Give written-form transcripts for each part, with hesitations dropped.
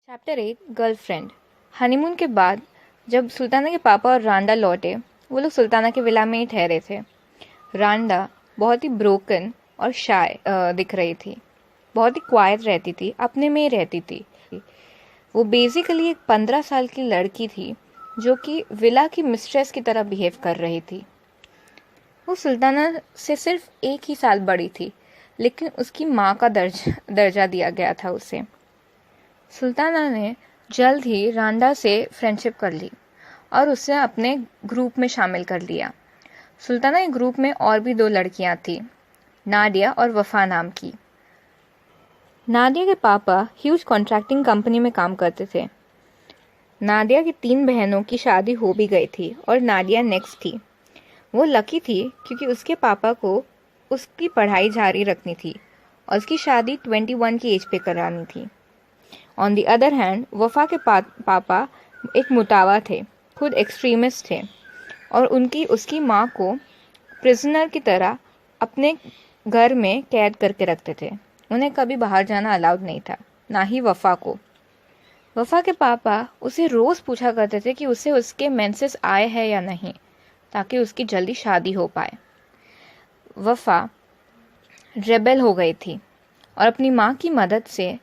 Chapter 8 girlfriend. Honeymoon के बाद जब सुल्ताना के पापा और रांडा लौटे, वो लोग सुल्ताना के विला में ही ठहरे थे। रांडा बहुत ही ब्रोकन और शाय दिख रही थी, बहुत ही क्वाइट रहती थी, अपने में ही रहती थी। वो बेसिकली एक 15 साल की लड़की थी जो कि विला की मिस्ट्रेस की तरह बिहेव कर रही थी। वो सुल्ताना से सिर्फ 1 ही साल बड़ी थी, लेकिन उसकी माँ का दर्जा दिया गया था उसे। सुल्ताना ने जल्द ही रांडा से फ्रेंडशिप कर ली और उसे अपने ग्रुप में शामिल कर लिया। सुल्ताना के ग्रुप में और भी 2 लड़कियां थीं, नादिया और वफा नाम की। नादिया के पापा ह्यूज कॉन्ट्रैक्टिंग कंपनी में काम करते थे। नादिया की 3 बहनों की शादी हो भी गई थी और नादिया नेक्स्ट थी। वो लकी थी क्योंकि उसके पापा को उसकी पढ़ाई जारी रखनी थी और उसकी शादी 21 की एज पे करानी थी। ऑन दी अदर हैंड वफा के पापा एक मुतावा थे, खुद एक्सट्रीमिस्ट थे और उसकी माँ को प्रिजनर की तरह अपने घर में कैद करके रखते थे। उन्हें कभी बाहर जाना अलाउड नहीं था, ना ही वफा को। वफा के पापा उसे रोज़ पूछा करते थे कि उसे उसके मेंसेस आए हैं या नहीं, ताकि उसकी जल्दी शादी हो पाए। वफा रेबेल हो गई थी और अपनी माँ की मदद से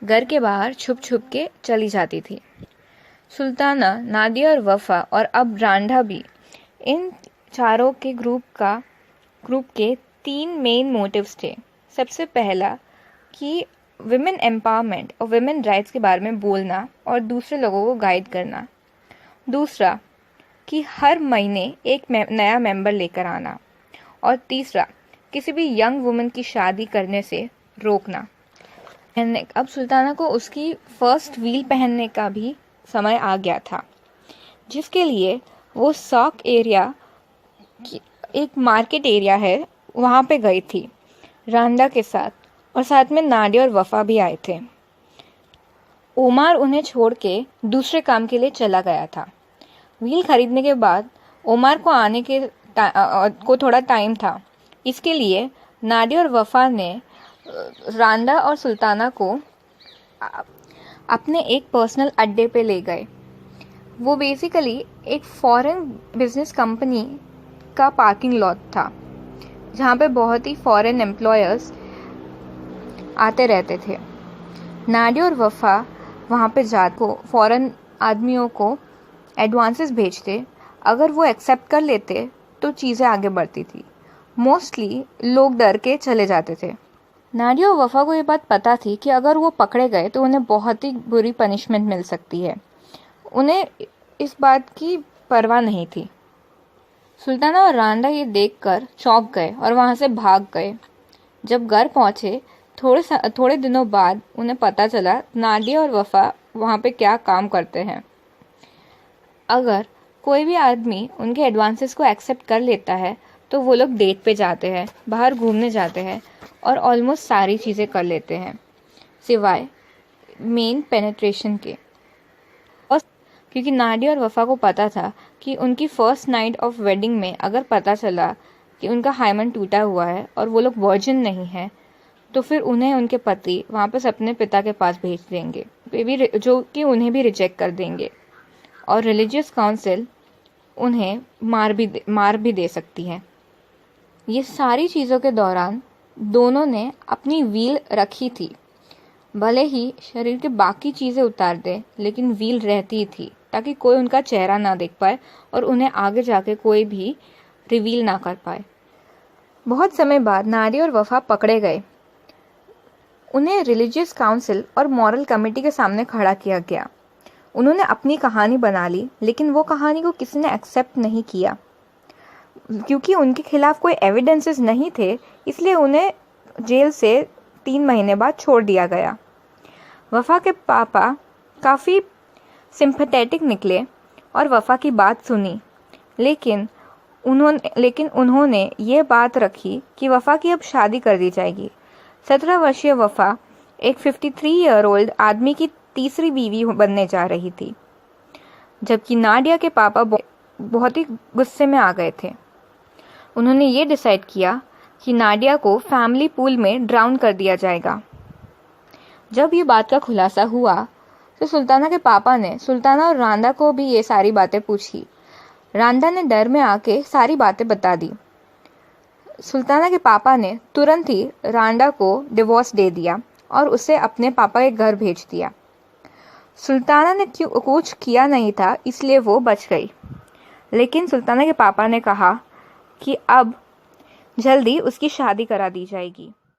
घर के बाहर छुप छुप के चली जाती थी। सुल्ताना, नादिया और वफा और अब रांडा भी, इन चारों के ग्रुप के 3 मेन मोटिव्स थे। सबसे पहला कि विमेन एम्पावरमेंट और विमेन राइट्स के बारे में बोलना और दूसरे लोगों को गाइड करना। दूसरा कि हर महीने एक नया मेंबर लेकर आना। और तीसरा, किसी भी यंग वुमन की शादी करने से रोकना। अब सुल्ताना को उसकी फर्स्ट व्हील पहनने का भी समय आ गया था, जिसके लिए वो सॉक एरिया, एक मार्केट एरिया है, वहाँ पे गई थी रांडा के साथ, और साथ में नादिया और वफा भी आए थे। ओमार उन्हें छोड़ के दूसरे काम के लिए चला गया था। व्हील खरीदने के बाद ओमार को आने को थोड़ा टाइम था, इसके लिए नादिया और वफा ने रांडा और सुल्ताना को अपने एक पर्सनल अड्डे पे ले गए। वो बेसिकली एक फॉरेन बिजनेस कंपनी का पार्किंग लॉट था, जहाँ पे बहुत ही फॉरेन एम्प्लॉयर्स आते रहते थे। नादिया और वफा वहाँ पे जाकर फॉरेन आदमियों को एडवांसेस भेजते। अगर वो एक्सेप्ट कर लेते तो चीज़ें आगे बढ़ती थी। मोस्टली लोग डर के चले जाते थे। नादिया और वफा को ये बात पता थी कि अगर वो पकड़े गए तो उन्हें बहुत ही बुरी पनिशमेंट मिल सकती है। उन्हें इस बात की परवाह नहीं थी। सुल्ताना और रांडा ये देखकर चौंक गए और वहाँ से भाग गए। जब घर पहुँचे थोड़े दिनों बाद उन्हें पता चला नादिया और वफा वहाँ पे क्या काम करते हैं। अगर कोई भी आदमी उनके एडवांसेस को एक्सेप्ट कर लेता है तो वो लोग डेट पे जाते हैं, बाहर घूमने जाते हैं और ऑलमोस्ट सारी चीज़ें कर लेते हैं, सिवाय मेन पेनिट्रेशन के। और क्योंकि नादिया और वफा को पता था कि उनकी फर्स्ट नाइट ऑफ वेडिंग में अगर पता चला कि उनका हाइमन टूटा हुआ है और वो लोग वर्जिन नहीं है, तो फिर उन्हें उनके पति वापस अपने पिता के पास भेज देंगे, जो कि उन्हें भी रिजेक्ट कर देंगे, और रिलीजियस काउंसिल उन्हें मार भी दे सकती है। ये सारी चीज़ों के दौरान दोनों ने अपनी व्हील रखी थी। भले ही शरीर के बाकी चीज़ें उतार दे, लेकिन व्हील रहती थी ताकि कोई उनका चेहरा ना देख पाए और उन्हें आगे जाके कोई भी रिवील ना कर पाए। बहुत समय बाद नादिया और वफा पकड़े गए। उन्हें रिलीजियस काउंसिल और मॉरल कमेटी के सामने खड़ा किया गया। उन्होंने अपनी कहानी बना ली, लेकिन वो कहानी को किसी ने एक्सेप्ट नहीं किया। क्योंकि उनके खिलाफ कोई एविडेंसेस नहीं थे, इसलिए उन्हें जेल से 3 महीने बाद छोड़ दिया गया। वफा के पापा काफ़ी सिंपैथेटिक निकले और वफा की बात सुनी, लेकिन उन्होंने ये बात रखी कि वफा की अब शादी कर दी जाएगी। 17 वर्षीय वफा एक 53 ईयर ओल्ड आदमी की तीसरी बीवी बनने जा रही थी, जबकि नादिया के पापा बहुत ही गुस्से में आ गए थे। उन्होंने ये डिसाइड किया कि नादिया को फैमिली पूल में ड्राउन कर दिया जाएगा। जब ये बात का खुलासा हुआ तो सुल्ताना के पापा ने सुल्ताना और रांदा को भी ये सारी बातें पूछी। रांदा ने डर में आके सारी बातें बता दी। सुल्ताना के पापा ने तुरंत ही रांडा को डिवोर्स दे दिया और उसे अपने पापा के घर भेज दिया। सुल्ताना ने कुछ किया नहीं था, इसलिए वो बच गई। लेकिन सुल्ताना के पापा ने कहा कि अब जल्दी उसकी शादी करा दी जाएगी।